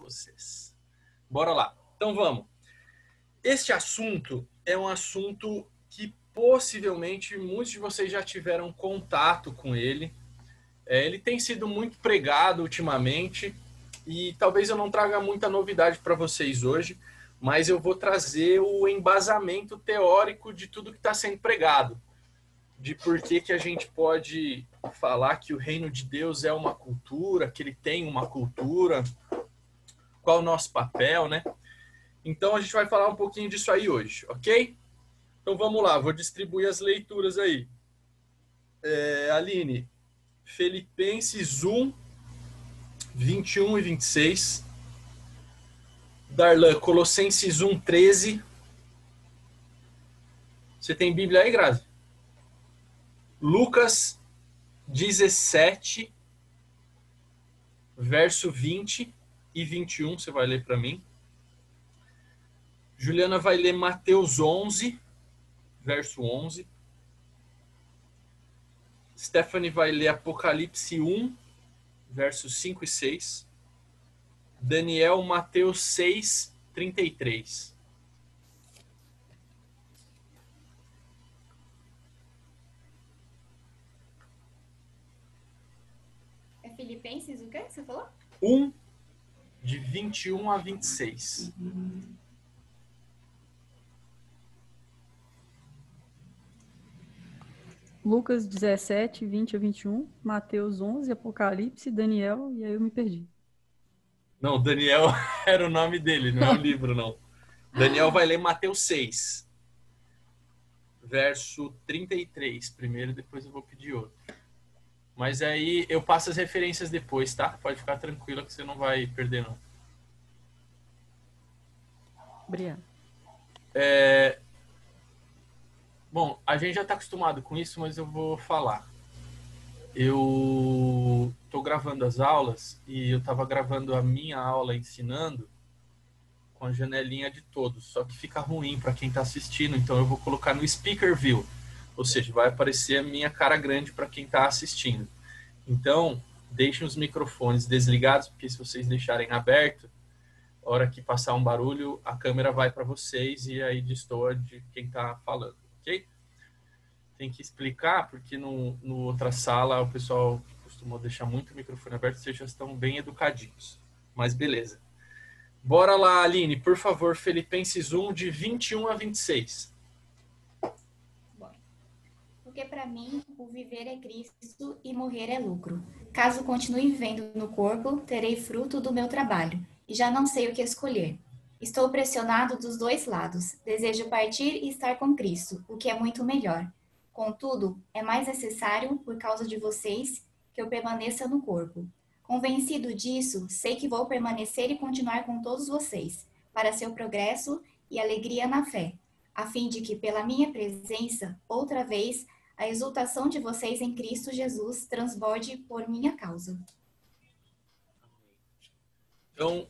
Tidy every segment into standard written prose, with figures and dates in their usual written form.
vocês. Bora lá. Então vamos. Este assunto é um assunto que possivelmente muitos de vocês já tiveram contato com ele. Ele tem sido muito pregado ultimamente e talvez eu não traga muita novidade para vocês hoje, mas eu vou trazer o embasamento teórico de tudo que está sendo pregado. De por que a gente pode falar que o reino de Deus é uma cultura, que ele tem uma cultura, qual é o nosso papel, né? Então a gente vai falar um pouquinho disso aí hoje, ok? Então vamos lá, vou distribuir as leituras aí. Aline, Filipenses 1, 21 e 26. Darlan, Colossenses 1, 13. Você tem Bíblia aí, Grazi? Lucas 17, verso 20 e 21, você vai ler para mim. Juliana vai ler Mateus 11, verso 11. Stephanie vai ler Apocalipse 1, versos 5 e 6. Daniel, Mateus 6, 33. É Filipenses, o que você falou? 1, de 21 a 26. Lucas 17, 20 a 21, Mateus 11, Apocalipse, Daniel, e aí eu me perdi. Não, Daniel era o nome dele, não é o livro, não. Daniel vai ler Mateus 6, verso 33 primeiro, depois eu vou pedir outro. Mas aí eu passo as referências depois, tá? Pode ficar tranquila que você não vai perder, não. Obrigada. Bom, a gente já está acostumado com isso, mas eu vou falar. Eu estou gravando as aulas e eu estava gravando a minha aula ensinando com a janelinha de todos, só que fica ruim para quem está assistindo, então eu vou colocar no Speaker View, ou seja, vai aparecer a minha cara grande para quem está assistindo. Então, deixem os microfones desligados, porque se vocês deixarem aberto, a hora que passar um barulho, a câmera vai para vocês e aí destoa de quem está falando, ok? Tem que explicar, porque no outra sala o pessoal costumou deixar muito o microfone aberto, vocês já estão bem educadinhos. Mas beleza. Bora lá, Aline, por favor, Filipenses 1, de 21 a 26. Bora. Porque para mim, o viver é Cristo e morrer é lucro. Caso continue vivendo no corpo, terei fruto do meu trabalho, e já não sei o que escolher. Estou pressionado dos dois lados. Desejo partir e estar com Cristo, o que é muito melhor. Contudo, é mais necessário, por causa de vocês, que eu permaneça no corpo. Convencido disso, sei que vou permanecer e continuar com todos vocês, para seu progresso e alegria na fé, a fim de que, pela minha presença, outra vez, a exultação de vocês em Cristo Jesus transborde por minha causa. Então,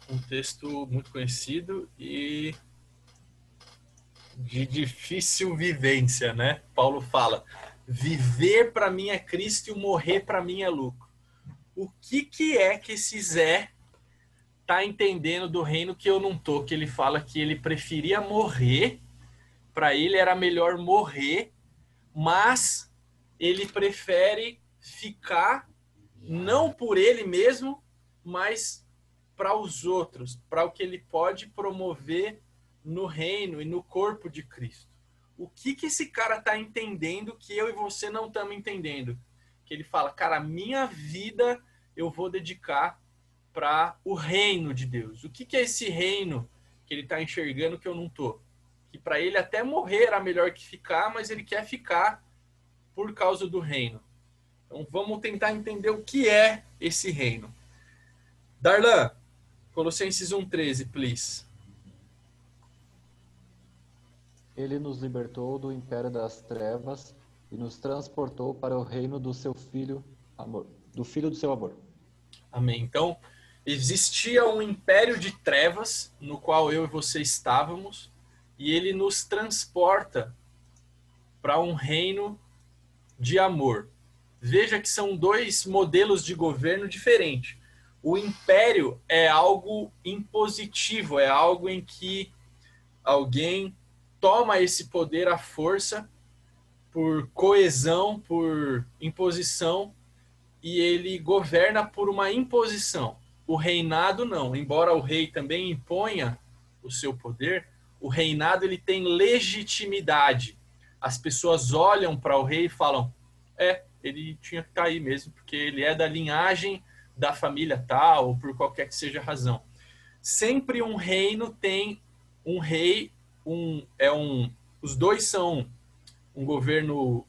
um texto muito conhecido e de difícil vivência, né? Paulo fala, viver para mim é Cristo e morrer para mim é lucro. O que é que esse Zé tá entendendo do reino que eu não tô? Que ele fala que ele preferia morrer, para ele era melhor morrer, mas ele prefere ficar não por ele mesmo, mas para os outros, para o que ele pode promover no reino e no corpo de Cristo. O que esse cara está entendendo que eu e você não estamos entendendo? Que ele fala, cara, a minha vida eu vou dedicar para o reino de Deus. O que é esse reino que ele está enxergando que eu não estou? Que para ele até morrer era melhor que ficar, mas ele quer ficar por causa do reino. Então vamos tentar entender o que é esse reino. Darlan, Colossenses 1,13, please. Ele nos libertou do império das trevas e nos transportou para o reino do seu filho, amor, do filho do seu amor. Amém. Então, existia um império de trevas no qual eu e você estávamos e ele nos transporta para um reino de amor. Veja que são dois modelos de governo diferentes. O império é algo impositivo, é algo em que alguém toma esse poder à força, por coesão, por imposição, e ele governa por uma imposição. O reinado não, embora o rei também imponha o seu poder, o reinado ele tem legitimidade. As pessoas olham para o rei e falam: ele tinha que estar aí mesmo, porque ele é da linhagem da família tal, ou por qualquer que seja a razão. Sempre um reino tem um rei, os dois são um governo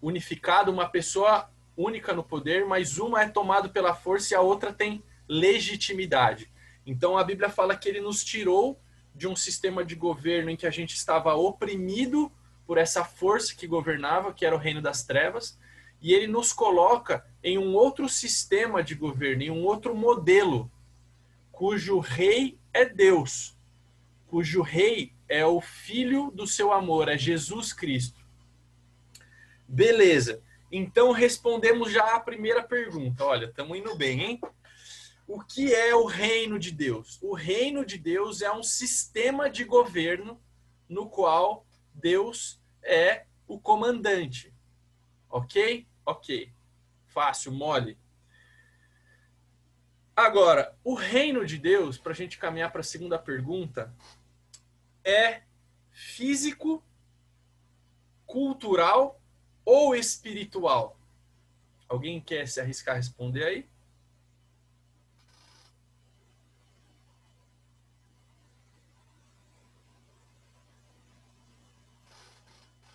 unificado, uma pessoa única no poder, mas uma é tomado pela força e a outra tem legitimidade. Então a Bíblia fala que ele nos tirou de um sistema de governo em que a gente estava oprimido por essa força que governava, que era o reino das trevas, e ele nos coloca em um outro sistema de governo, em um outro modelo, cujo rei é Deus, cujo rei é o Filho do seu amor, é Jesus Cristo. Beleza. Então respondemos já a primeira pergunta. Olha, estamos indo bem, hein? O que é o reino de Deus? O reino de Deus é um sistema de governo no qual Deus é o comandante. Ok? Ok. Fácil, mole. Agora, o reino de Deus, para a gente caminhar para a segunda pergunta, é físico, cultural ou espiritual? Alguém quer se arriscar a responder aí?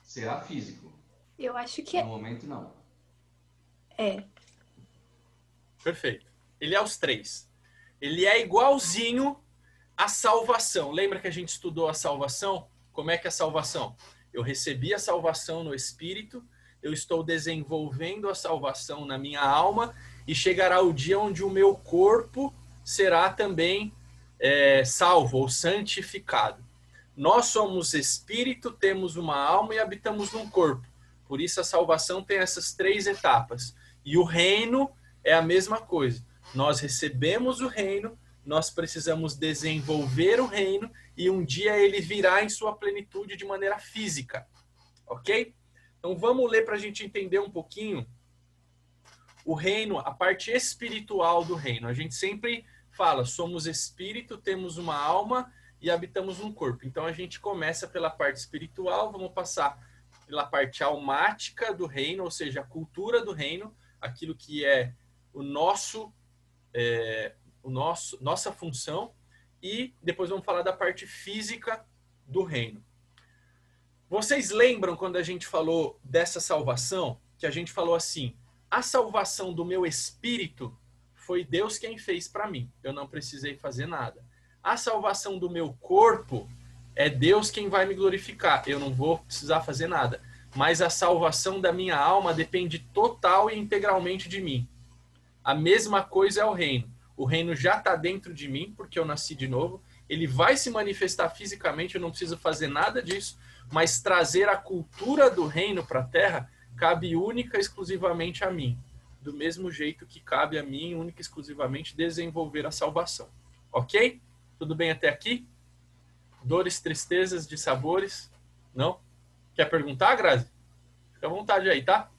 Será físico. Eu acho que No momento, não. é. Perfeito. Ele é os três. Ele é igualzinho à salvação. Lembra que a gente estudou a salvação? Como é que é a salvação? Eu recebi a salvação no Espírito, eu estou desenvolvendo a salvação na minha alma e chegará o dia onde o meu corpo será também salvo ou santificado. Nós somos espírito, temos uma alma e habitamos num corpo. Por isso a salvação tem essas três etapas. E o reino é a mesma coisa. Nós recebemos o reino, nós precisamos desenvolver o reino e um dia ele virá em sua plenitude de maneira física. Ok? Então vamos ler para a gente entender um pouquinho o reino, a parte espiritual do reino. A gente sempre fala, somos espírito, temos uma alma e habitamos num corpo. Então a gente começa pela parte espiritual, vamos passar pela parte almática do reino, ou seja, a cultura do reino, aquilo que é nossa função, e depois vamos falar da parte física do reino. Vocês lembram quando a gente falou dessa salvação, que a gente falou assim, a salvação do meu espírito foi Deus quem fez para mim, eu não precisei fazer nada. A salvação do meu corpo é Deus quem vai me glorificar, eu não vou precisar fazer nada. Mas a salvação da minha alma depende total e integralmente de mim. A mesma coisa é o reino. O reino já está dentro de mim, porque eu nasci de novo. Ele vai se manifestar fisicamente, eu não preciso fazer nada disso, mas trazer a cultura do reino para a terra cabe única e exclusivamente a mim. Do mesmo jeito que cabe a mim, única e exclusivamente, desenvolver a salvação. Ok? Tudo bem até aqui? Dores, tristezas, dissabores? Não? Quer perguntar, Grazi? Fica à vontade aí, tá?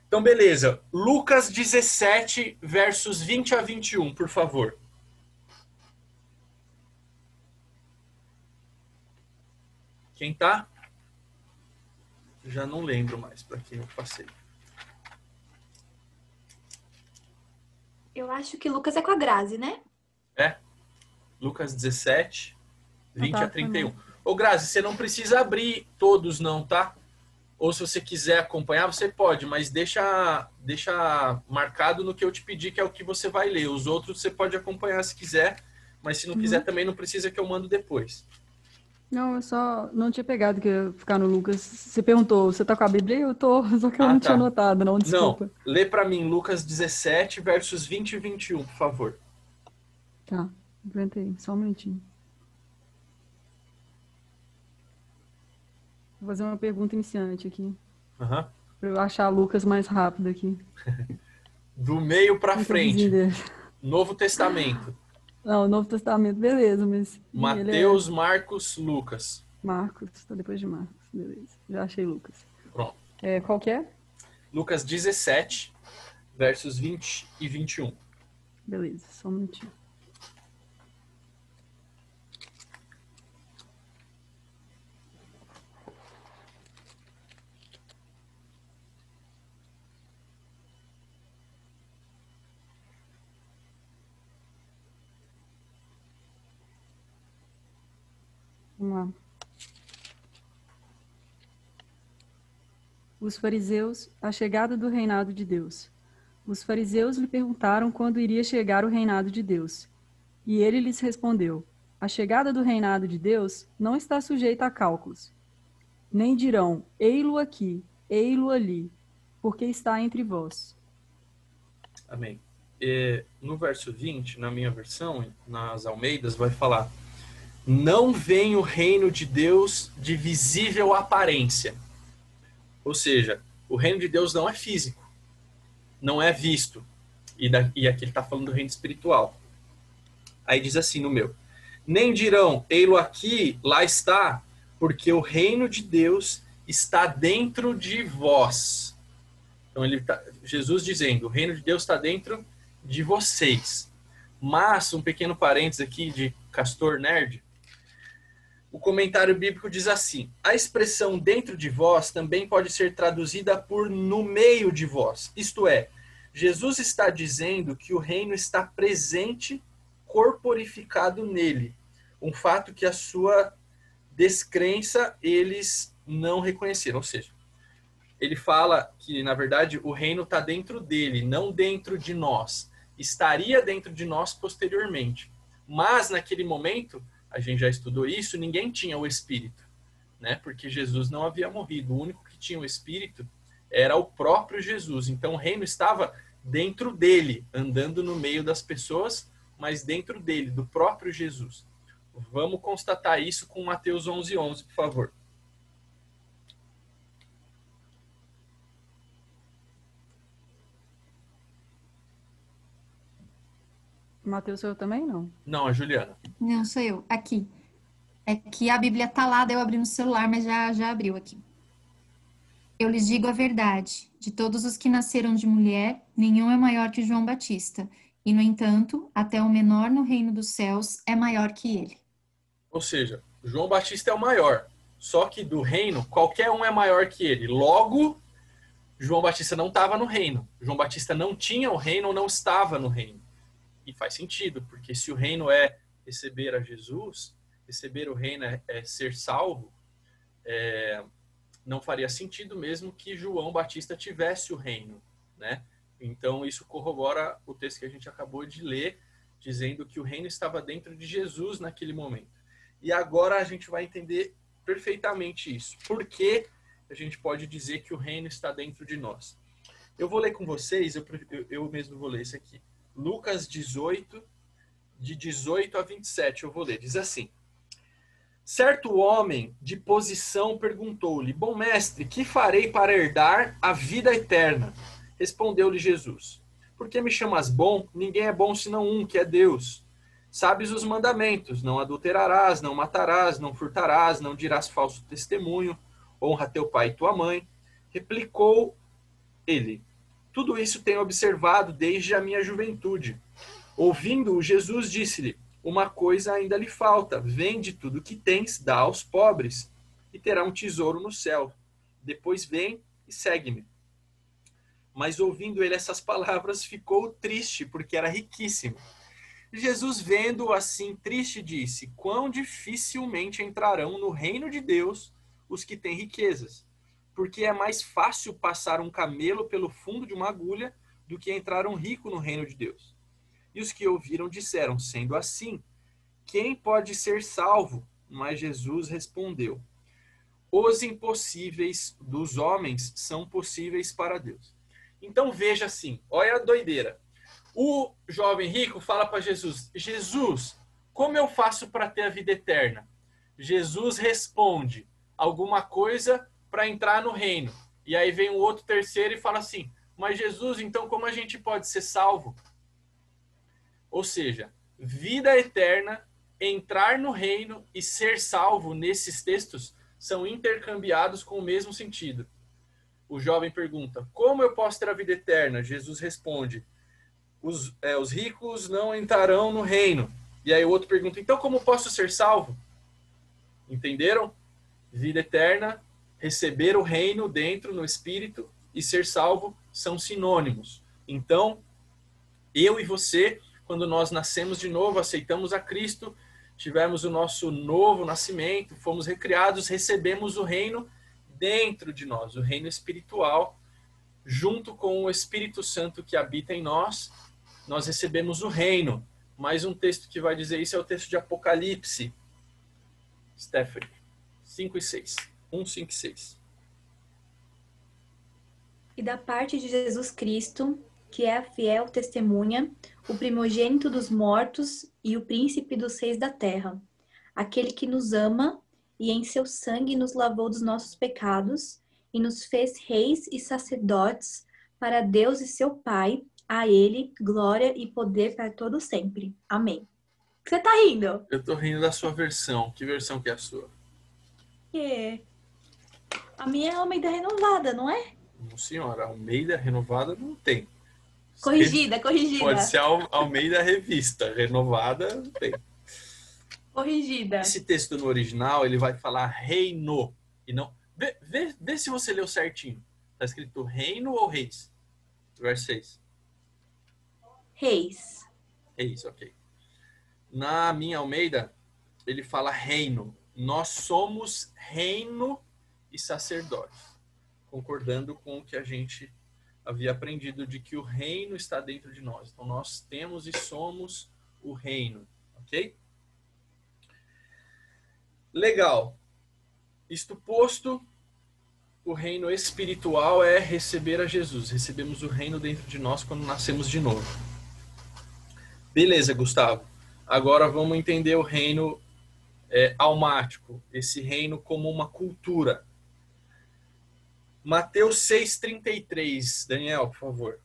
Então, beleza. Lucas 17, versos 20 a 21, por favor. Quem tá? Já não lembro mais para quem eu passei. Eu acho que Lucas é com a Grazi, né? Lucas 17, 20 tá, a 31. Ô, Grazi, você não precisa abrir todos não, tá? Ou se você quiser acompanhar, você pode, mas deixa marcado no que eu te pedi, que é o que você vai ler. Os outros você pode acompanhar se quiser, mas se não quiser também não precisa, que eu mando depois. Não, eu só não tinha pegado que ia ficar no Lucas. Você perguntou, você tá com a Bíblia? Eu tô, só que eu não tinha anotado, não, desculpa. Não, lê para mim Lucas 17, versos 20 e 21, por favor. Tá, aguentei, só um minutinho. Vou fazer uma pergunta iniciante aqui, Uhum. pra eu achar Lucas mais rápido aqui. Do meio para Quem que é o frente. vizinho dele? Novo Testamento. Não, o Novo Testamento, beleza, mas ele é Mateus, Marcos, Lucas. Marcos, tá depois de Marcos, beleza. Já achei Lucas. Pronto. Qual que é? Lucas 17, versos 20 e 21. Beleza, só um minutinho. Vamos lá. Os fariseus, a chegada do reinado de Deus. Os fariseus lhe perguntaram quando iria chegar o reinado de Deus. E ele lhes respondeu: a chegada do reinado de Deus não está sujeita a cálculos. Nem dirão, ei-lo aqui, ei-lo ali, porque está entre vós. Amém. No verso 20, na minha versão, nas Almeidas, vai falar: não vem o reino de Deus de visível aparência. Ou seja, o reino de Deus não é físico, não é visto. E aqui ele está falando do reino espiritual. Aí diz assim no meu: nem dirão, ei-lo aqui, lá está, porque o reino de Deus está dentro de vós. Então Jesus dizendo, o reino de Deus está dentro de vocês. Mas, um pequeno parênteses aqui de Castor Nerd, o comentário bíblico diz assim: a expressão dentro de vós também pode ser traduzida por no meio de vós. Isto é, Jesus está dizendo que o reino está presente, corporificado nele. Um fato que a sua descrença eles não reconheceram. Ou seja, ele fala que, na verdade, o reino está dentro dele, não dentro de nós. Estaria dentro de nós posteriormente. Mas, naquele momento, a gente já estudou isso, ninguém tinha o Espírito, né? Porque Jesus não havia morrido. O único que tinha o Espírito era o próprio Jesus. Então, o reino estava dentro dele, andando no meio das pessoas, mas dentro dele, do próprio Jesus. Vamos constatar isso com Mateus 11:11, por favor. Mateus, sou eu também? Não. Não, a Juliana. Não, sou eu. Aqui. É que a Bíblia tá lá, daí eu abri no celular, mas já abriu aqui. Eu lhes digo a verdade. De todos os que nasceram de mulher, nenhum é maior que João Batista. E, no entanto, até o menor no reino dos céus é maior que ele. Ou seja, João Batista é o maior. Só que do reino, qualquer um é maior que ele. Logo, João Batista não estava no reino. João Batista não tinha o reino ou não estava no reino. E faz sentido, porque se o reino é receber a Jesus, receber o reino é ser salvo, não faria sentido mesmo que João Batista tivesse o reino, né? Então isso corrobora o texto que a gente acabou de ler, dizendo que o reino estava dentro de Jesus naquele momento. E agora a gente vai entender perfeitamente isso. Por que a gente pode dizer que o reino está dentro de nós? Eu vou ler com vocês, eu mesmo vou ler isso aqui. Lucas 18, de 18 a 27, eu vou ler. Diz assim: certo homem de posição perguntou-lhe: bom mestre, que farei para herdar a vida eterna? Respondeu-lhe Jesus: por que me chamas bom? Ninguém é bom senão um, que é Deus. Sabes os mandamentos: não adulterarás, não matarás, não furtarás, não dirás falso testemunho, honra teu pai e tua mãe. Replicou ele: tudo isso tenho observado desde a minha juventude. Ouvindo-o, Jesus disse-lhe: uma coisa ainda lhe falta. Vende tudo o que tens, dá aos pobres, e terá um tesouro no céu. Depois vem e segue-me. Mas ouvindo ele essas palavras, ficou triste, porque era riquíssimo. Jesus, vendo-o assim triste, disse: quão dificilmente entrarão no reino de Deus os que têm riquezas. Porque é mais fácil passar um camelo pelo fundo de uma agulha do que entrar um rico no reino de Deus. E os que ouviram disseram: sendo assim, quem pode ser salvo? Mas Jesus respondeu: os impossíveis dos homens são possíveis para Deus. Então veja assim, olha a doideira. O jovem rico fala para Jesus: Jesus, como eu faço para ter a vida eterna? Jesus responde alguma coisa para entrar no reino. E aí vem um outro terceiro e fala assim: Mas Jesus, então como a gente pode ser salvo? Ou seja, vida eterna, entrar no reino e ser salvo nesses textos são intercambiados com o mesmo sentido. O jovem pergunta, como eu posso ter a vida eterna? Jesus responde, os ricos não entrarão no reino. E aí o outro pergunta, então como posso ser salvo? Entenderam? Vida eterna, receber o reino dentro, no espírito, e ser salvo são sinônimos. Então, eu e você, quando nós nascemos de novo, aceitamos a Cristo, tivemos o nosso novo nascimento, fomos recriados, recebemos o reino dentro de nós, o reino espiritual, junto com o Espírito Santo que habita em nós, nós recebemos o reino. Mais um texto que vai dizer isso é o texto de Apocalipse. Stephanie, 5 e 6. 1, 5 e 6. E da parte de Jesus Cristo, que é a fiel testemunha, o primogênito dos mortos e o príncipe dos reis da terra, aquele que nos ama e em seu sangue nos lavou dos nossos pecados e nos fez reis e sacerdotes para Deus e seu Pai, a ele glória e poder para todo sempre. Amém. Você tá rindo? Eu tô rindo da sua versão. Que versão que é a sua? A minha é a Almeida Renovada, não é? Não, senhora. Almeida Renovada não tem. Corrigida. Pode ser Almeida Revista. Renovada não tem. Corrigida. Esse texto no original, ele vai falar reino. E não... Vê se você leu certinho. Tá escrito reino ou reis? Verso 6. Reis. Reis, ok. Na minha Almeida, ele fala reino. Nós somos reino e sacerdote. Concordando com o que a gente havia aprendido de que o reino está dentro de nós. Então, nós temos e somos o reino. Ok? Legal. Isto posto, o reino espiritual é receber a Jesus. Recebemos o reino dentro de nós quando nascemos de novo. Beleza, Gustavo. Agora vamos entender o reino almático. Esse reino como uma cultura. Mateus 6,33. Daniel, por favor.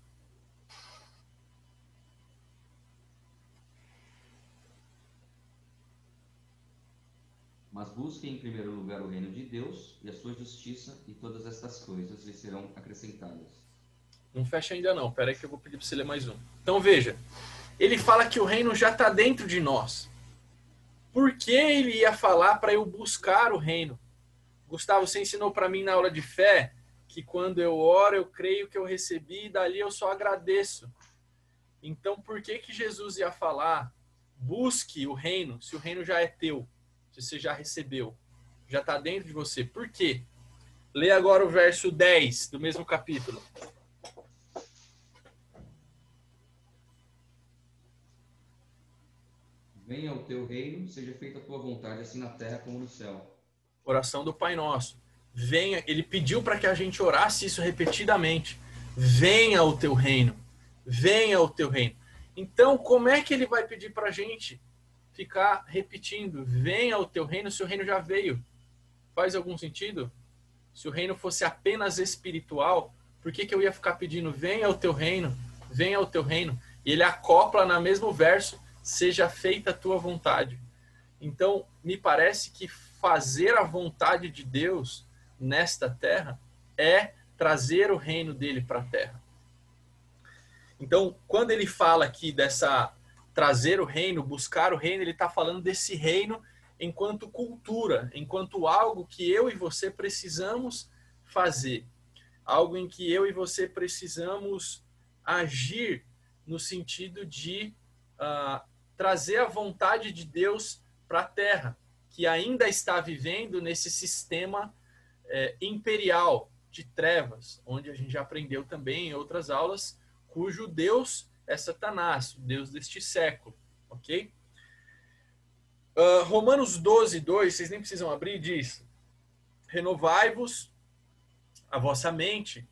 Mas busquem em primeiro lugar o reino de Deus e a sua justiça, e todas estas coisas lhes serão acrescentadas. Não fecha ainda não. Espera aí que eu vou pedir para você ler mais um. Então veja. Ele fala que o reino já está dentro de nós. Por que ele ia falar para eu buscar o reino? Gustavo, você ensinou para mim na aula de fé que quando eu oro, eu creio que eu recebi e dali eu só agradeço. Então, por que Jesus ia falar busque o reino se o reino já é teu? Se você já recebeu, já está dentro de você. Por quê? Lê agora o verso 10 do mesmo capítulo. Venha o teu reino, seja feita a tua vontade, assim na terra como no céu. Oração do Pai Nosso. Venha, ele pediu para que a gente orasse isso repetidamente. Venha o teu reino. Venha o teu reino. Então, como é que ele vai pedir para a gente ficar repetindo? Venha o teu reino se o reino já veio. Faz algum sentido? Se o reino fosse apenas espiritual, por que eu ia ficar pedindo venha o teu reino? Venha o teu reino. E ele acopla no mesmo verso seja feita a tua vontade. Então, me parece que fazer a vontade de Deus nesta terra é trazer o reino dele para a terra. Então, quando ele fala aqui dessa trazer o reino, buscar o reino, ele está falando desse reino enquanto cultura, enquanto algo que eu e você precisamos fazer. Algo em que eu e você precisamos agir no sentido de trazer a vontade de Deus para a terra, que ainda está vivendo nesse sistema imperial de trevas, onde a gente já aprendeu também em outras aulas, cujo Deus é Satanás, o Deus deste século, ok? Romanos 12, 2, vocês nem precisam abrir, diz, renovai-vos a vossa mente,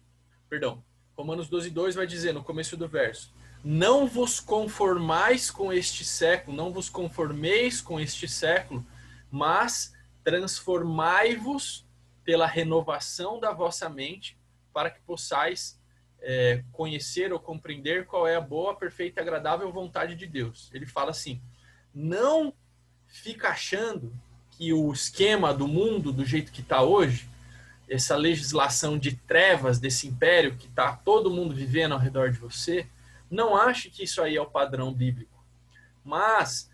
perdão, Romanos 12, 2 vai dizer no começo do verso, não vos conformais com este século, não vos conformeis com este século, mas transformai-vos pela renovação da vossa mente, para que possais conhecer ou compreender qual é a boa, perfeita e agradável vontade de Deus. Ele fala assim, não fica achando que o esquema do mundo, do jeito que está hoje, essa legislação de trevas desse império que está todo mundo vivendo ao redor de você, não ache que isso aí é o padrão bíblico. Mas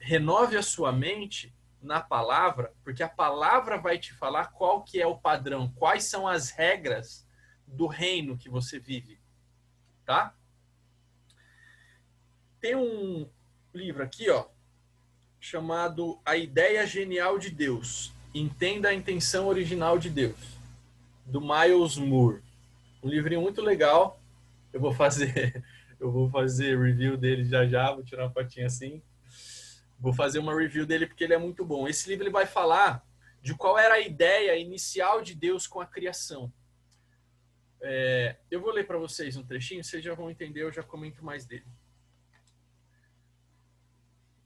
renove a sua mente na palavra, porque a palavra vai te falar qual que é o padrão, quais são as regras do reino que você vive, tá? Tem um livro aqui, ó, chamado A Ideia Genial de Deus. Entenda a intenção original de Deus, do Miles Moore. Um livrinho muito legal. Eu vou fazer review dele já, vou tirar uma fotinha assim. Vou fazer uma review dele porque ele é muito bom. Esse livro ele vai falar de qual era a ideia inicial de Deus com a criação. Eu vou ler para vocês um trechinho, vocês já vão entender, eu já comento mais dele.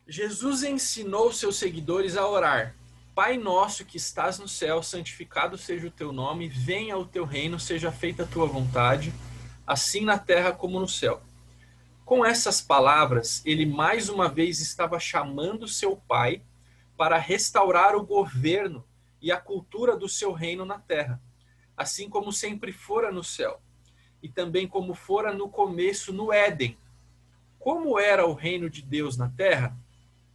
Jesus ensinou seus seguidores a orar. Pai nosso que estás no céu, santificado seja o teu nome, venha o teu reino, seja feita a tua vontade, assim na terra como no céu. Com essas palavras, ele mais uma vez estava chamando seu pai para restaurar o governo e a cultura do seu reino na terra, assim como sempre fora no céu, e também como fora no começo no Éden. Como era o reino de Deus na terra?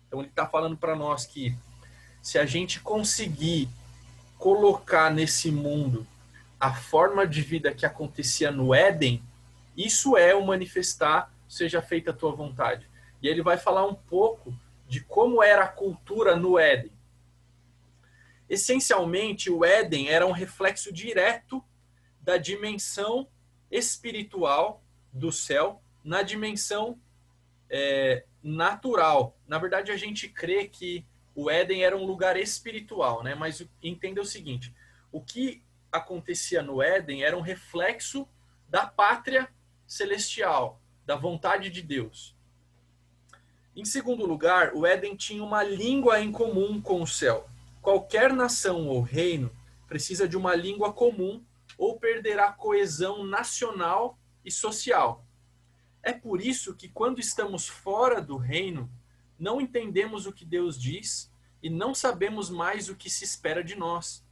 Então ele está falando para nós que se a gente conseguir colocar nesse mundo a forma de vida que acontecia no Éden, isso é o manifestar, seja feita a tua vontade. E ele vai falar um pouco de como era a cultura no Éden. Essencialmente, o Éden era um reflexo direto da dimensão espiritual do céu na dimensão natural. Na verdade, a gente crê que o Éden era um lugar espiritual, né? Mas entenda o seguinte, o que acontecia no Éden era um reflexo da pátria celestial, da vontade de Deus. Em segundo lugar, o Éden tinha uma língua em comum com o céu. Qualquer nação ou reino precisa de uma língua comum ou perderá a coesão nacional e social. É por isso que quando estamos fora do reino, não entendemos o que Deus diz e não sabemos mais o que se espera de nós.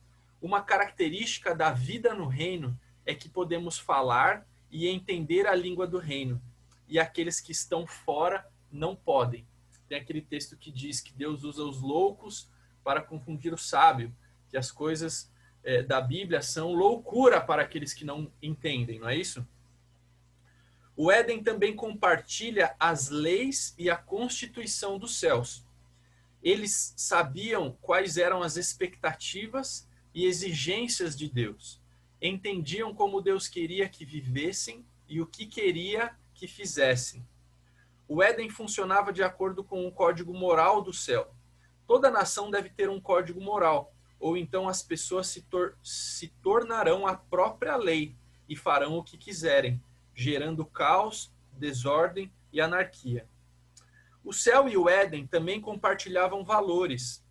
Uma característica da vida no reino é que podemos falar e entender a língua do reino, e aqueles que estão fora não podem. Tem aquele texto que diz que Deus usa os loucos para confundir o sábio, que as coisas da Bíblia são loucura para aqueles que não entendem, não é isso? O Éden também compartilha as leis e a constituição dos céus. Eles sabiam quais eram as expectativas e exigências de Deus. Entendiam como Deus queria que vivessem e o que queria que fizessem. O Éden funcionava de acordo com o código moral do céu. Toda nação deve ter um código moral, ou então as pessoas se tornarão a própria lei e farão o que quiserem, gerando caos, desordem e anarquia. O céu e o Éden também compartilhavam valores.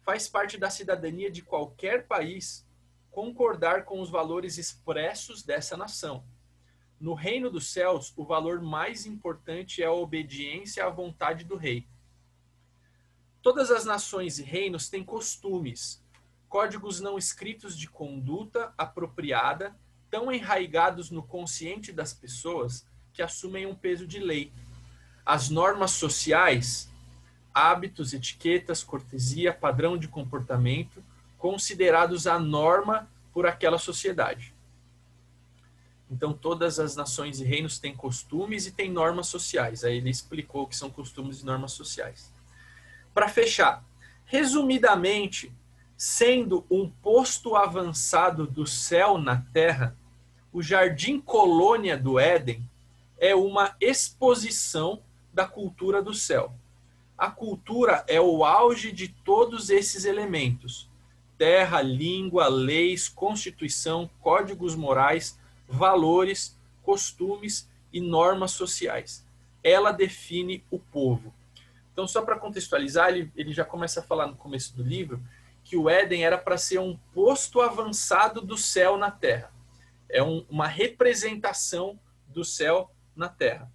Faz parte da cidadania de qualquer país concordar com os valores expressos dessa nação. No reino dos céus, o valor mais importante é a obediência à vontade do rei. Todas as nações e reinos têm costumes, códigos não escritos de conduta apropriada, tão enraigados no consciente das pessoas que assumem um peso de lei. As normas sociais, hábitos, etiquetas, cortesia, padrão de comportamento, considerados a norma por aquela sociedade. Então, todas as nações e reinos têm costumes e têm normas sociais. Aí ele explicou o que são costumes e normas sociais. Para fechar, resumidamente, sendo um posto avançado do céu na terra, o Jardim Colônia do Éden é uma exposição da cultura do céu. A cultura é o auge de todos esses elementos: terra, língua, leis, constituição, códigos morais, valores, costumes e normas sociais. Ela define o povo. Então, só para contextualizar, ele já começa a falar no começo do livro que o Éden era para ser um posto avançado do céu na terra. É uma representação do céu na terra.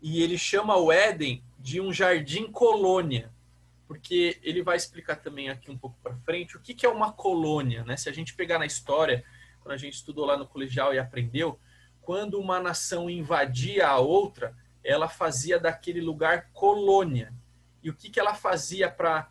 E ele chama o Éden de um jardim colônia, porque ele vai explicar também aqui um pouco para frente o que é uma colônia, né? Se a gente pegar na história, quando a gente estudou lá no colegial e aprendeu, quando uma nação invadia a outra, ela fazia daquele lugar colônia. E o que ela fazia para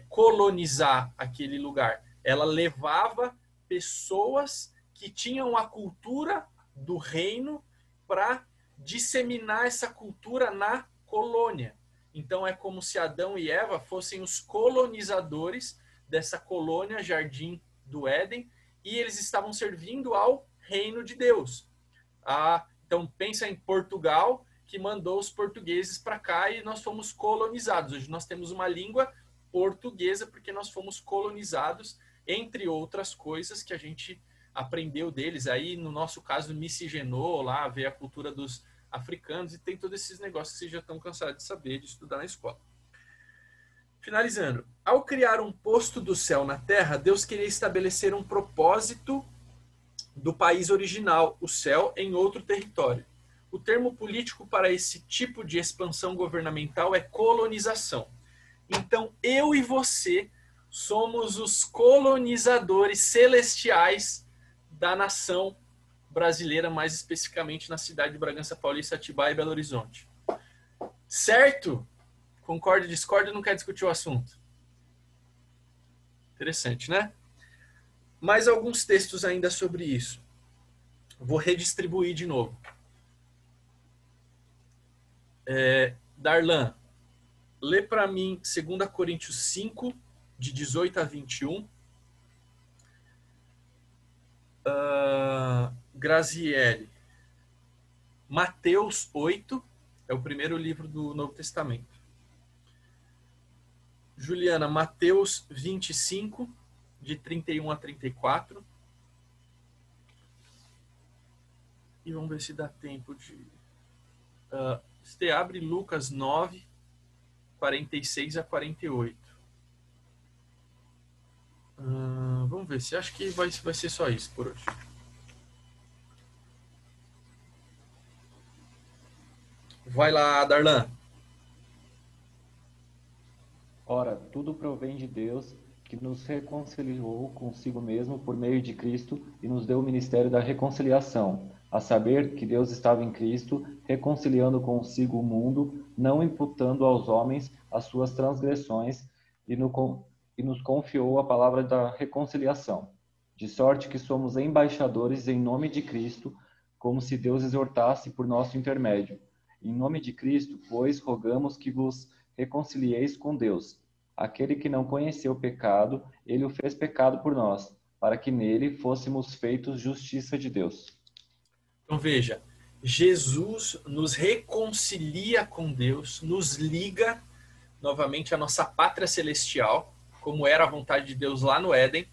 colonizar aquele lugar? Ela levava pessoas que tinham a cultura do reino para disseminar essa cultura na colônia. Então é como se Adão e Eva fossem os colonizadores dessa colônia, Jardim do Éden, e eles estavam servindo ao reino de Deus. Então pensa em Portugal, que mandou os portugueses para cá e nós fomos colonizados. Hoje nós temos uma língua portuguesa porque nós fomos colonizados, entre outras coisas que a gente aprendeu deles. Aí, no nosso caso, miscigenou lá, ver a cultura dos africanos e tem todos esses negócios que vocês já estão cansados de saber, de estudar na escola. Finalizando, ao criar um posto do céu na terra, Deus queria estabelecer um propósito do país original, o céu, em outro território. O termo político para esse tipo de expansão governamental é colonização. Então, eu e você somos os colonizadores celestiais da nação brasileira, mais especificamente na cidade de Bragança Paulista, Atibaia e Belo Horizonte. Certo? Concorda e discorda, não quer discutir o assunto. Interessante, né? Mais alguns textos ainda sobre isso. Vou redistribuir de novo. Darlan, lê para mim 2 Coríntios 5, de 18 a 21. Graziele, Mateus 8, é o primeiro livro do Novo Testamento. Juliana, Mateus 25, de 31 a 34. E vamos ver se dá tempo de... Você abre Lucas 9, 46 a 48. Vamos ver se acho que vai ser só isso por hoje. Vai lá, Darlan. Ora, tudo provém de Deus, que nos reconciliou consigo mesmo por meio de Cristo e nos deu o ministério da reconciliação, a saber que Deus estava em Cristo, reconciliando consigo o mundo, não imputando aos homens as suas transgressões, e nos confiou a palavra da reconciliação. De sorte que somos embaixadores em nome de Cristo, como se Deus exortasse por nosso intermédio. Em nome de Cristo, pois, rogamos que vos reconcilieis com Deus. Aquele que não conheceu o pecado, ele o fez pecado por nós, para que nele fôssemos feitos justiça de Deus. Então veja, Jesus nos reconcilia com Deus, nos liga novamente à nossa pátria celestial, como era a vontade de Deus lá no Éden,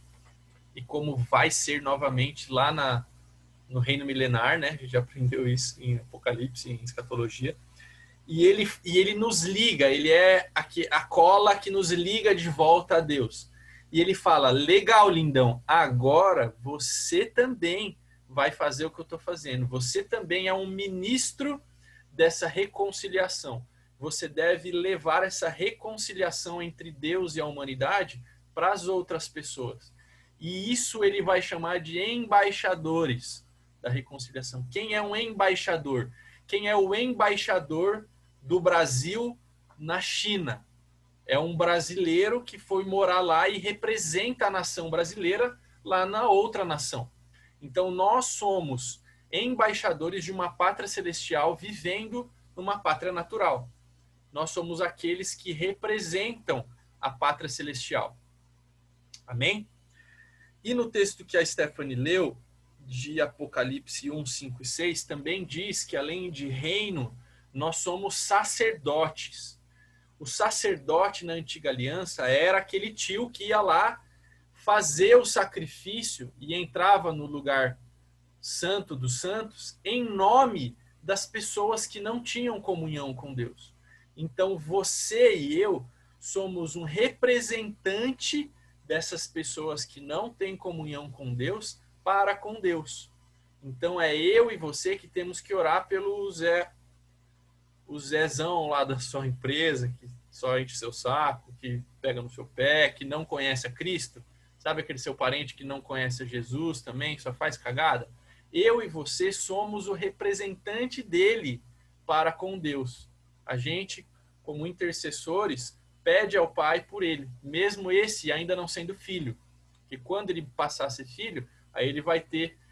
e como vai ser novamente lá no reino milenar, né? A gente já aprendeu isso em Apocalipse, em escatologia. E ele nos liga, ele é a cola que nos liga de volta a Deus. E ele fala, legal, lindão, agora você também vai fazer o que eu estou fazendo. Você também é um ministro dessa reconciliação. Você deve levar essa reconciliação entre Deus e a humanidade para as outras pessoas. E isso ele vai chamar de embaixadores da reconciliação. Quem é um embaixador? Quem é o embaixador do Brasil na China? É um brasileiro que foi morar lá e representa a nação brasileira lá na outra nação. Então nós somos embaixadores de uma pátria celestial vivendo numa pátria natural. Nós somos aqueles que representam a pátria celestial. Amém? E no texto que a Stephanie leu, de Apocalipse 1, 5 e 6, também diz que além de reino, nós somos sacerdotes. O sacerdote na antiga aliança era aquele tio que ia lá fazer o sacrifício e entrava no lugar santo dos santos em nome das pessoas que não tinham comunhão com Deus. Então você e eu somos um representante dessas pessoas que não têm comunhão com Deus para com Deus. Então é eu e você que temos que orar pelo Zé, o Zezão lá da sua empresa, que só enche seu saco, que pega no seu pé, que não conhece a Cristo. Sabe aquele seu parente que não conhece a Jesus também, só faz cagada? Eu e você somos o representante dele para com Deus. A gente, como intercessores, pede ao Pai por ele, mesmo esse ainda não sendo filho. Que quando ele passar a ser filho, aí ele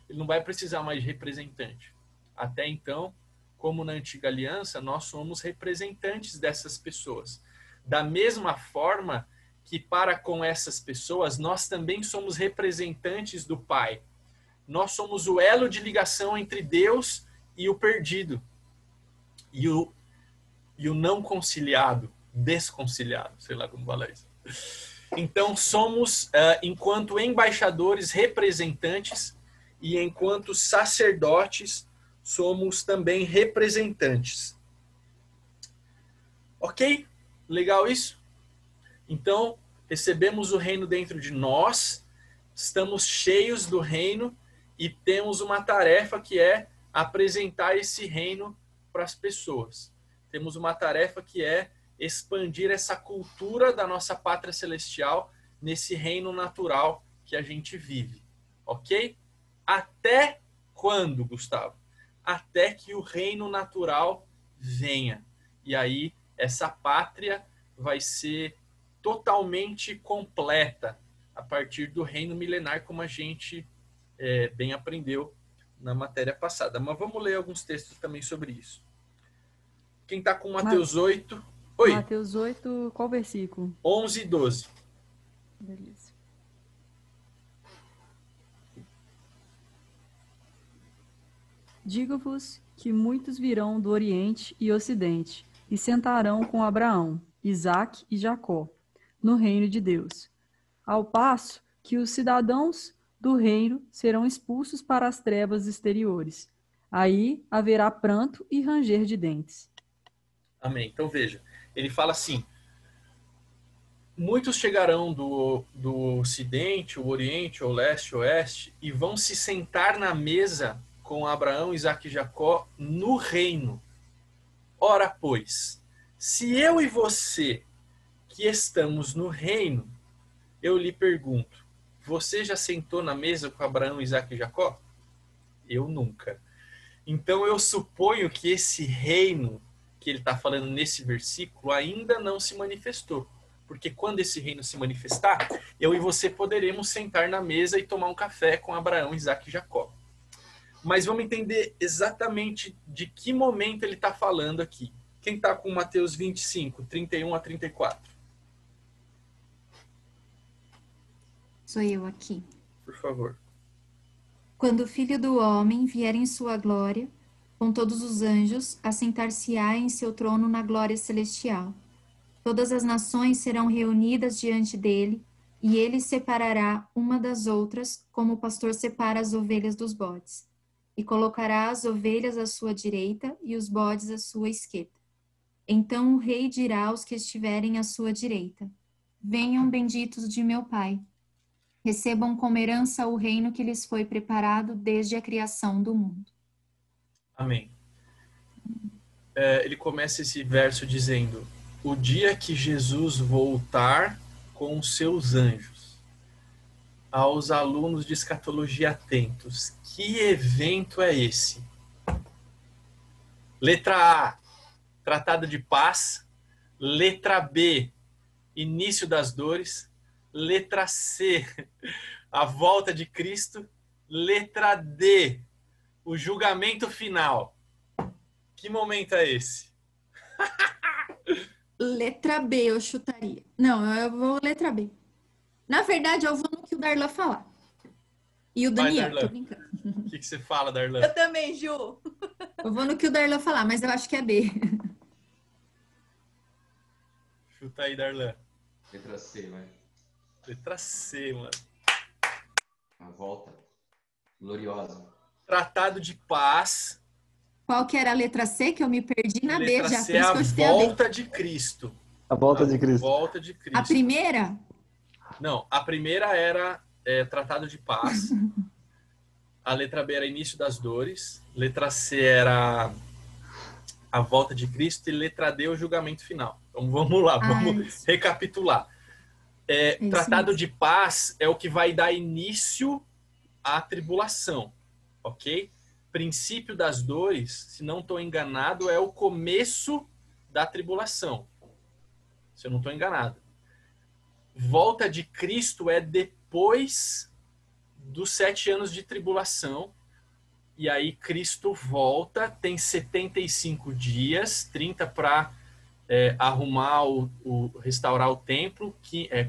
não vai precisar mais de representante. Até então, como na antiga aliança, nós somos representantes dessas pessoas. Da mesma forma que para com essas pessoas, nós também somos representantes do Pai. Nós somos o elo de ligação entre Deus e o perdido. E o não conciliado, desconciliado, sei lá como falar isso. Então, somos, enquanto embaixadores, representantes, e enquanto sacerdotes, somos também representantes. Ok? Legal isso? Então, recebemos o reino dentro de nós, estamos cheios do reino e temos uma tarefa que é apresentar esse reino para as pessoas. Temos uma tarefa que é expandir essa cultura da nossa pátria celestial nesse reino natural que a gente vive. Ok? Até quando, Gustavo? Até que o reino natural venha. E aí, essa pátria vai ser totalmente completa a partir do reino milenar, como a gente bem aprendeu na matéria passada. Mas vamos ler alguns textos também sobre isso. Quem está com Mateus 8... Oi. Mateus 8, qual versículo? 11 e 12. Beleza. Digo-vos que muitos virão do Oriente e Ocidente e sentarão com Abraão, Isaque e Jacó, no reino de Deus. Ao passo que os cidadãos do reino serão expulsos para as trevas exteriores. Aí haverá pranto e ranger de dentes. Amém. Então veja, ele fala assim, muitos chegarão do Ocidente, o Oriente, o Leste, o Oeste, e vão se sentar na mesa com Abraão, Isaque e Jacó no reino. Ora, pois, se eu e você que estamos no reino, eu lhe pergunto, você já sentou na mesa com Abraão, Isaque e Jacó? Eu nunca. Então eu suponho que esse reino que ele está falando nesse versículo ainda não se manifestou. Porque quando esse reino se manifestar, eu e você poderemos sentar na mesa e tomar um café com Abraão, Isaque e Jacó. Mas vamos entender exatamente de que momento ele está falando aqui. Quem está com Mateus 25, 31 a 34? Sou eu aqui. Por favor. Quando o Filho do Homem vier em sua glória, com todos os anjos, assentar-se-á em seu trono na glória celestial. Todas as nações serão reunidas diante dele, e ele separará uma das outras, como o pastor separa as ovelhas dos bodes. E colocará as ovelhas à sua direita e os bodes à sua esquerda. Então o rei dirá aos que estiverem à sua direita: venham benditos de meu Pai. Recebam como herança o reino que lhes foi preparado desde a criação do mundo. Amém. Ele começa esse verso dizendo: o dia que Jesus voltar com os seus anjos, aos alunos de escatologia atentos, que evento é esse? Letra A, tratado de paz. Letra B, início das dores. Letra C, a volta de Cristo. Letra D, o julgamento final. Que momento é esse? Letra B, eu chutaria. Não, eu vou letra B. Na verdade, eu vou no que o Darlan falar. E o Daniel, Darlan. tô brincando. O que você fala, Darlan? Eu também, Ju. Eu vou no que o Darlan falar, mas eu acho que é B. Chuta aí, Darlan. Letra C, vai. Letra C, mano. A volta gloriosa. Tratado de paz. Qual que era a letra C que eu me perdi na B Letra já? C Por é isso a que eu chutei a B. volta de Cristo. A volta de Cristo. Volta de Cristo. A primeira? Não, a primeira era Tratado de Paz. A letra B era início das dores. Letra C era a volta de Cristo. E letra D, o julgamento final. Então vamos lá, vamos recapitular. Tratado mesmo. de paz é o que vai dar início à tribulação, ok? Princípio das dores, se não estou enganado, é o começo da tribulação. Se eu não estou enganado. Volta de Cristo é depois dos 7 anos de tribulação. E aí Cristo volta, tem 75 dias, 30 para arrumar, restaurar o templo,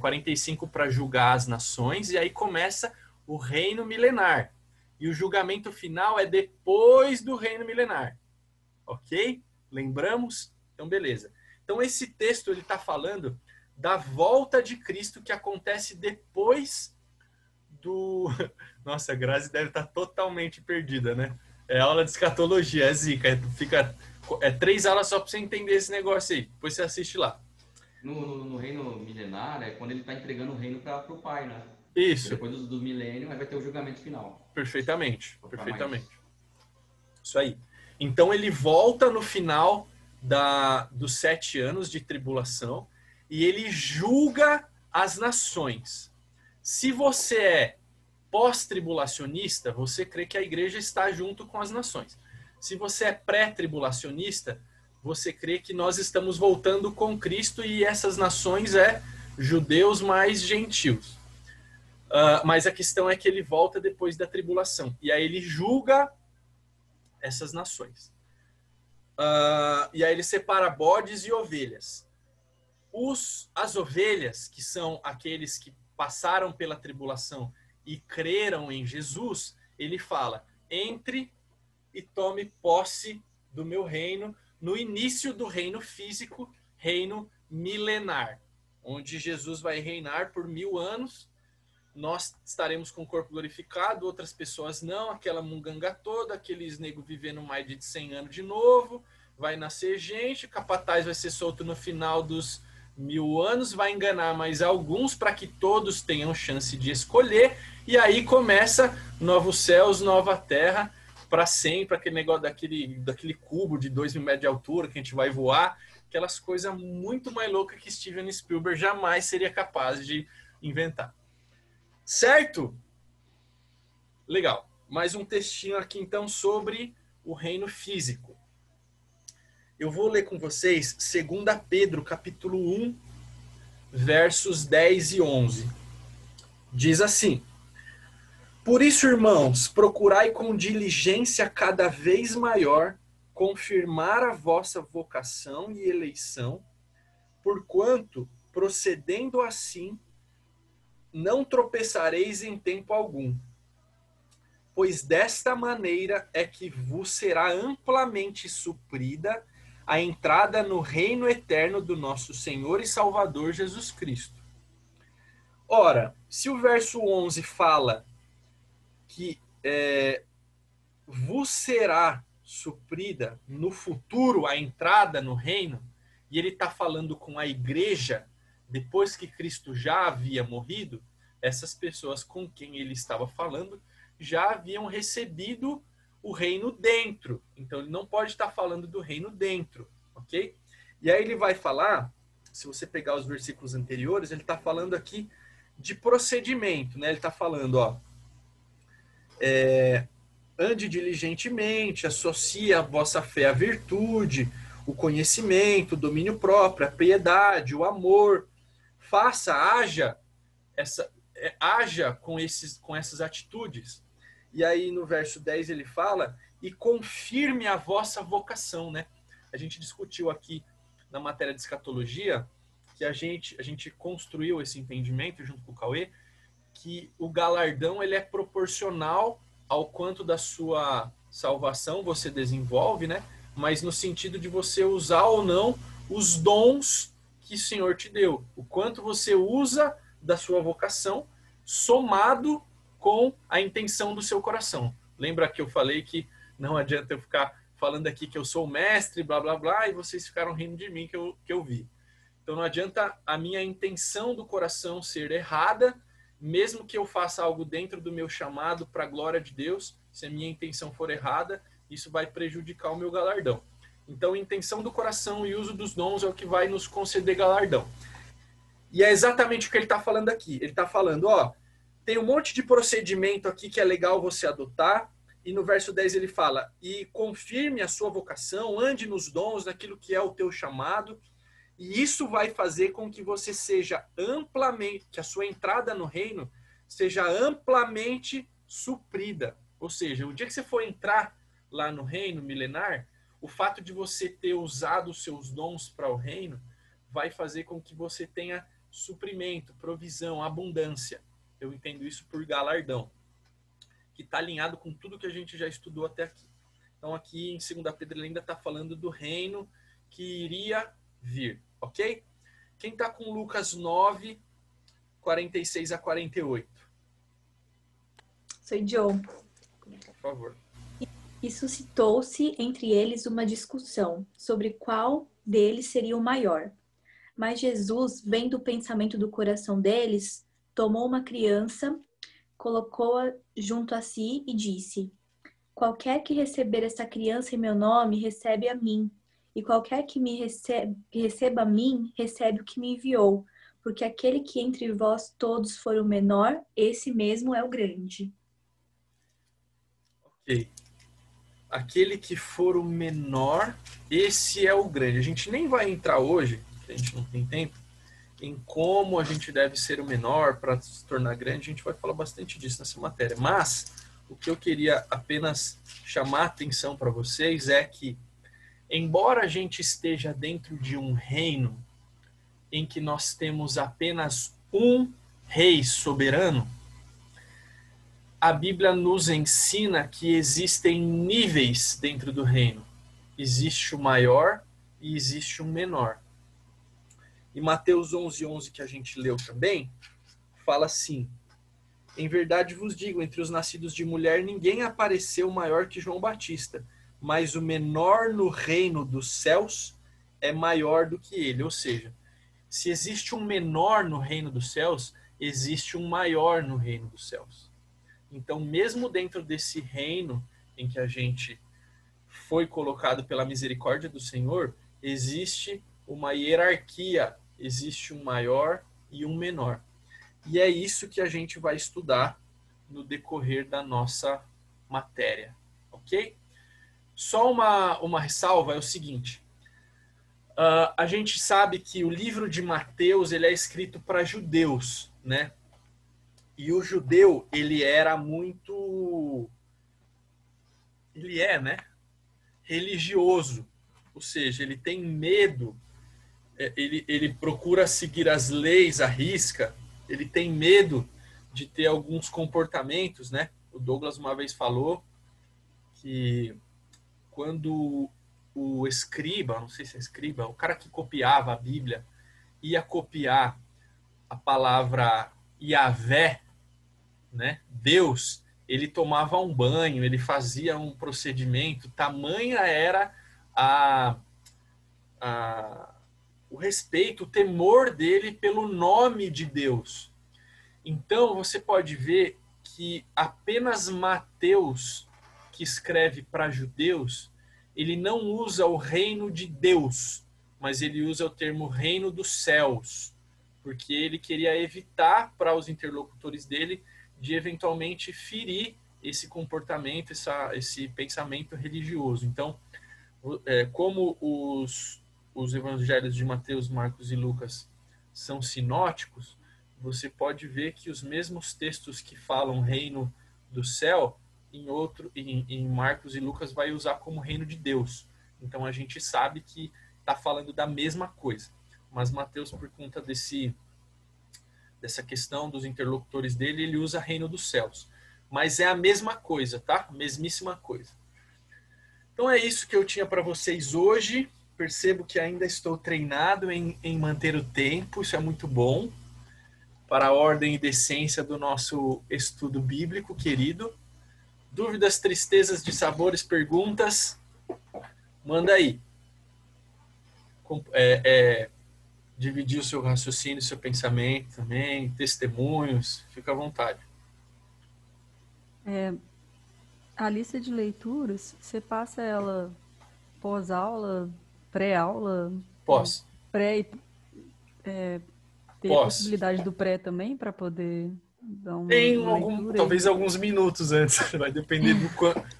45 para julgar as nações, e aí começa o reino milenar. E o julgamento final é depois do reino milenar. Ok? Lembramos? Então, beleza. Então, esse texto ele está falando da volta de Cristo que acontece depois do... Nossa, a Grazi deve estar totalmente perdida, né? É aula de escatologia, é zica. Fica 3 aulas só para você entender esse negócio aí. Depois você assiste lá. No reino milenar é quando ele está entregando o reino para o Pai, né? Isso. Depois do milênio vai ter o julgamento final. Perfeitamente, perfeitamente. Isso aí. Então ele volta no final dos 7 anos de tribulação e ele julga as nações. Se você é pós-tribulacionista, você crê que a igreja está junto com as nações. Se você é pré-tribulacionista, você crê que nós estamos voltando com Cristo e essas nações judeus mais gentios. Mas a questão é que ele volta depois da tribulação. E aí ele julga essas nações. E aí ele separa bodes e ovelhas. As ovelhas, que são aqueles que passaram pela tribulação e creram em Jesus, ele fala, entre e tome posse do meu reino, no início do reino físico, reino milenar, onde Jesus vai reinar por 1000 anos, nós estaremos com o corpo glorificado, outras pessoas não, aquela munganga toda, aqueles negros vivendo mais de 100 anos de novo, vai nascer gente, o capataz vai ser solto no final dos 1000 anos, vai enganar mais alguns para que todos tenham chance de escolher, e aí começa novos céus, nova terra, para sempre, aquele negócio daquele cubo de 2.000 metros de altura que a gente vai voar, aquelas coisas muito mais loucas que Steven Spielberg jamais seria capaz de inventar. Certo? Legal. Mais um textinho aqui, então, sobre o reino físico. Eu vou ler com vocês 2 Pedro, capítulo 1, versos 10 e 11. Diz assim: por isso, irmãos, procurai com diligência cada vez maior confirmar a vossa vocação e eleição, porquanto, procedendo assim, não tropeçareis em tempo algum, pois desta maneira é que vos será amplamente suprida a entrada no reino eterno do nosso Senhor e Salvador Jesus Cristo. Ora, se o verso 11 fala que vos será suprida no futuro a entrada no reino, e ele está falando com a igreja, depois que Cristo já havia morrido, essas pessoas com quem ele estava falando já haviam recebido o reino dentro. Então ele não pode estar falando do reino dentro, ok? E aí ele vai falar, se você pegar os versículos anteriores, ele está falando aqui de procedimento, né? Ele está falando, ande diligentemente, associe a vossa fé à virtude, o conhecimento, o domínio próprio, a piedade, o amor. Haja com essas atitudes. E aí no verso 10 ele fala, e confirme a vossa vocação, né? A gente discutiu aqui na matéria de escatologia, que a gente construiu esse entendimento junto com o Cauê, que o galardão ele é proporcional ao quanto da sua salvação você desenvolve, né? Mas no sentido de você usar ou não os dons que o Senhor te deu. O quanto você usa da sua vocação somado com a intenção do seu coração. Lembra que eu falei que não adianta eu ficar falando aqui que eu sou o mestre, blá, blá, blá, e vocês ficaram rindo de mim que eu vi. Então não adianta a minha intenção do coração ser errada, mesmo que eu faça algo dentro do meu chamado para a glória de Deus, se a minha intenção for errada, isso vai prejudicar o meu galardão. Então, intenção do coração e uso dos dons é o que vai nos conceder galardão. E é exatamente o que ele está falando aqui. Ele está falando, ó, tem um monte de procedimento aqui que é legal você adotar, e no verso 10 ele fala, e confirme a sua vocação, ande nos dons daquilo que é o teu chamado, e isso vai fazer com que você seja amplamente, que a sua entrada no reino seja amplamente suprida. Ou seja, o dia que você for entrar lá no reino milenar, o fato de você ter usado os seus dons para o reino vai fazer com que você tenha suprimento, provisão, abundância. Eu entendo isso por galardão, que está alinhado com tudo que a gente já estudou até aqui. Então aqui em 2 Pedro ele ainda está falando do reino que iria vir, ok? Quem está com Lucas 9, 46 a 48? Sou Joe. Por favor. E suscitou-se entre eles uma discussão sobre qual deles seria o maior. Mas Jesus, vendo o pensamento do coração deles, tomou uma criança, colocou-a junto a si e disse: qualquer que receber esta criança em meu nome, recebe a mim. E qualquer que receba a mim, recebe o que me enviou. Porque aquele que entre vós todos for o menor, esse mesmo é o grande. Ok. Aquele que for o menor, esse é o grande. A gente nem vai entrar hoje, a gente não tem tempo, em como a gente deve ser o menor para se tornar grande. A gente vai falar bastante disso nessa matéria. Mas o que eu queria apenas chamar a atenção para vocês é que, embora a gente esteja dentro de um reino em que nós temos apenas um rei soberano, a Bíblia nos ensina que existem níveis dentro do reino. Existe o maior e existe o menor. E Mateus 11:11, que a gente leu também, fala assim: em verdade vos digo, entre os nascidos de mulher, ninguém apareceu maior que João Batista, mas o menor no reino dos céus é maior do que ele. Ou seja, se existe um menor no reino dos céus, existe um maior no reino dos céus. Então, mesmo dentro desse reino em que a gente foi colocado pela misericórdia do Senhor, existe uma hierarquia, existe um maior e um menor. E é isso que a gente vai estudar no decorrer da nossa matéria, ok? Só uma ressalva é o seguinte: a gente sabe que o livro de Mateus ele é escrito para judeus, né? E o judeu, ele era muito... Ele é, né? Religioso. Ou seja, ele tem medo, ele procura seguir as leis à risca, ele tem medo de ter alguns comportamentos, né? O Douglas uma vez falou que quando o escriba, não sei se é escriba, o cara que copiava a Bíblia, ia copiar a palavra Yahvé, né? Deus, ele tomava um banho, ele fazia um procedimento, tamanha era o respeito, o temor dele pelo nome de Deus. Então você pode ver que apenas Mateus, que escreve para judeus, ele não usa o reino de Deus, mas ele usa o termo reino dos céus, porque ele queria evitar para os interlocutores dele de eventualmente ferir esse comportamento, esse pensamento religioso. Então, como os evangelhos de Mateus, Marcos e Lucas são sinóticos, você pode ver que os mesmos textos que falam reino do céu, em Marcos e Lucas vai usar como reino de Deus. Então a gente sabe que está falando da mesma coisa. Mas Mateus, por conta dessa questão dos interlocutores dele, ele usa reino dos céus. Mas é a mesma coisa, tá? Mesmíssima coisa. Então é isso que eu tinha para vocês hoje. Percebo que ainda estou treinado em manter o tempo, isso é muito bom para a ordem e decência do nosso estudo bíblico, querido. Dúvidas, tristezas, dissabores, perguntas? Manda aí. dividir o seu raciocínio, o seu pensamento também, testemunhos, fica à vontade. A lista de leituras, você passa ela pós-aula, pré-aula, Posso. pré e tem a Posso. possibilidade do pré também para poder dar uma Tem leitura? talvez alguns minutos antes, vai depender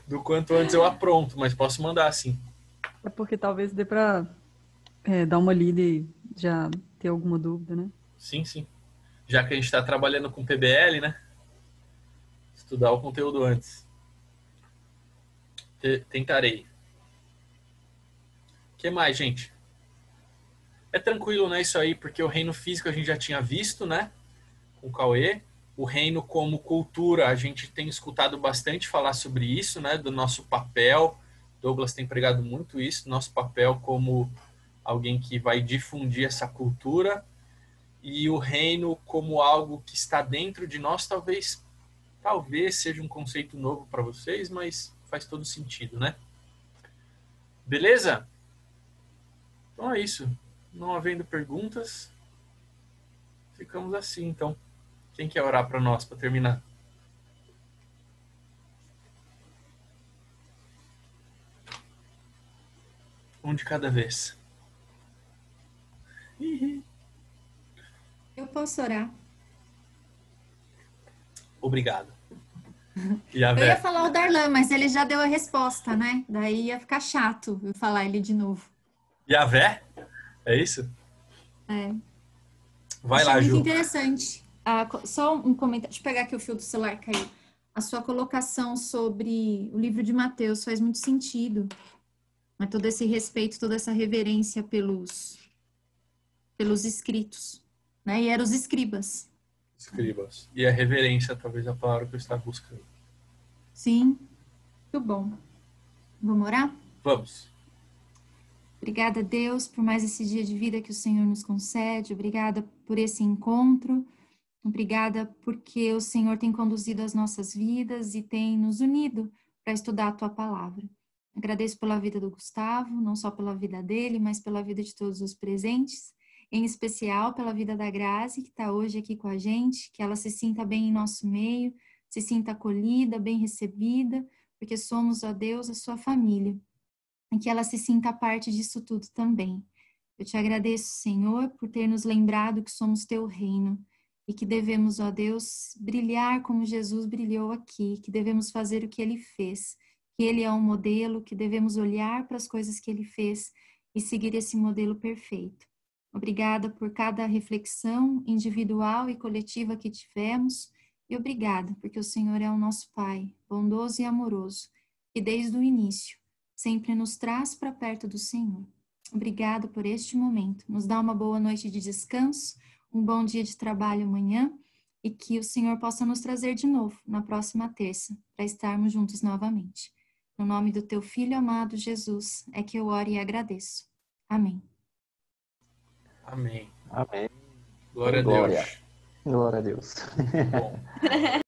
do quanto antes eu apronto, mas posso mandar sim. É porque talvez dê para dar uma lida e já ter alguma dúvida, né? Sim, sim. Já que a gente está trabalhando com PBL, né? Estudar o conteúdo antes. Tentarei. O que mais, gente? É tranquilo, né, isso aí, porque o reino físico a gente já tinha visto, né? Com o Cauê. O reino como cultura, a gente tem escutado bastante falar sobre isso, né? Do nosso papel. Douglas tem pregado muito isso, nosso papel como alguém que vai difundir essa cultura. E o reino como algo que está dentro de nós, talvez seja um conceito novo para vocês, mas faz todo sentido, né? Beleza? Então é isso. Não havendo perguntas, ficamos assim, então. Quem quer orar para nós, para terminar? Um de cada vez. Eu posso orar. Obrigado. Eu ia Yavé. falar o Darlan, mas ele já deu a resposta, né? Daí ia ficar chato eu falar ele de novo. Yavé? É isso? É. Vai Achei lá, muito Ju. interessante. Só um comentário. Deixa eu pegar aqui o fio do celular, caiu. A sua colocação sobre o livro de Mateus faz muito sentido. Mas todo esse respeito, toda essa reverência pelos escritos, né? E eram os escribas. Escribas. E a reverência, talvez a palavra que eu estava buscando. Sim, muito bom. Vamos orar? Vamos. Obrigada, Deus, por mais esse dia de vida que o Senhor nos concede. Obrigada por esse encontro. Obrigada porque o Senhor tem conduzido as nossas vidas e tem nos unido para estudar a Tua palavra. Agradeço pela vida do Gustavo, não só pela vida dele, mas pela vida de todos os presentes, em especial pela vida da Grazi, que está hoje aqui com a gente, que ela se sinta bem em nosso meio, se sinta acolhida, bem recebida, porque somos, ó Deus, a sua família. E que ela se sinta parte disso tudo também. Eu te agradeço, Senhor, por ter nos lembrado que somos teu reino e que devemos, ó Deus, brilhar como Jesus brilhou aqui, que devemos fazer o que ele fez, que ele é um modelo, que devemos olhar para as coisas que ele fez e seguir esse modelo perfeito. Obrigada por cada reflexão individual e coletiva que tivemos e obrigada porque o Senhor é o nosso Pai, bondoso e amoroso, que desde o início sempre nos traz para perto do Senhor. Obrigado por este momento. Nos dá uma boa noite de descanso, um bom dia de trabalho amanhã e que o Senhor possa nos trazer de novo na próxima terça para estarmos juntos novamente. No nome do teu Filho amado Jesus é que eu oro e agradeço. Amém. Amém. Amém. Glória a Glória. Deus. Glória a Deus. Bom.